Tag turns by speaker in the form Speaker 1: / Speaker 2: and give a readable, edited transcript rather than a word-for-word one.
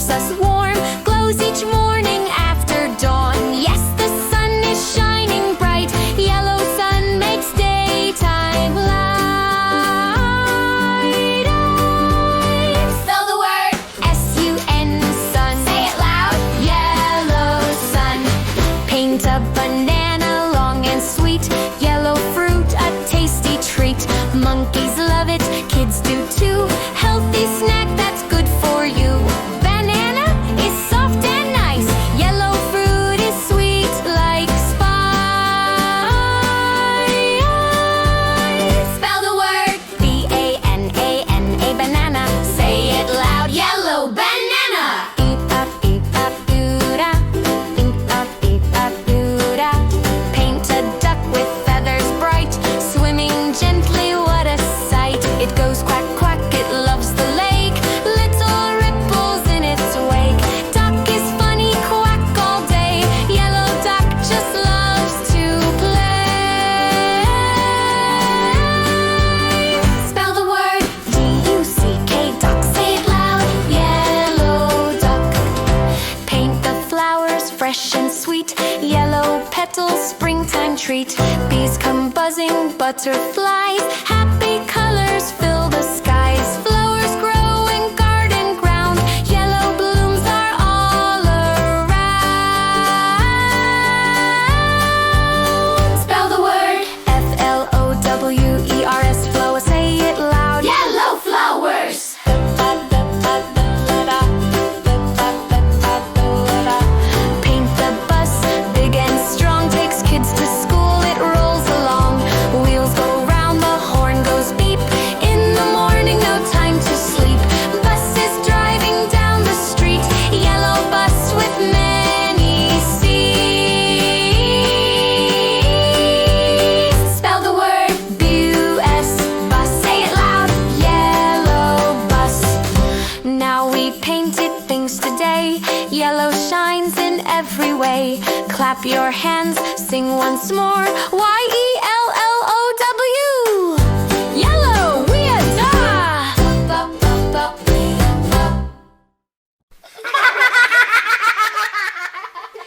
Speaker 1: keeps us warm, glows each morning after dawn. Yes, the sun is shining bright. Yellow sun makes daytime light. Spell the word S-U-N, sun. Say it loud. Yellow sun. Paint a banana long and sweet. Yellow fruit, a tasty treat. Monkeys love it, kids do too. Healthy snack that's good for you. Banana is soft and nice. Yellow fruit is sweet like spice. Spell the word B-A-N-A-N-A, banana. Say it loud. Yellow banana. Eep-up-eep-up-doo-da. Eep-up-eep-up-doo-da. Paint a duck with feathers bright, swimming gently, what a sight. It goes quack, quack, it loves the lake. Little ripples in its wake. Duck is funny, quack all day. Yellow duck just loves to play. Spell the word D-U-C-K, duck. Say it loud. Yellow duck. Paint the flowers fresh and sweet. Yellow petals, springtime treat. Bees come buzzing, butterflies. Happy colors fill the skies. Flowers grow in garden ground. Yellow blooms are all around. Spell the word F-L-O-W-E-R-S, flower. Say it loud. Yellow flowers. Paint the bus, big and strong, takes kids to school, it rolls along. Wheels go round, the horn goes beep. In the morning, no time to sleep. Bus is driving down the street. Yellow bus with many seats. Spell the word B-U-S, bus. Say it loud. Yellow bus. Now we painted things today. Yellow shines in every way. Clap your hands, sing once more. Y-E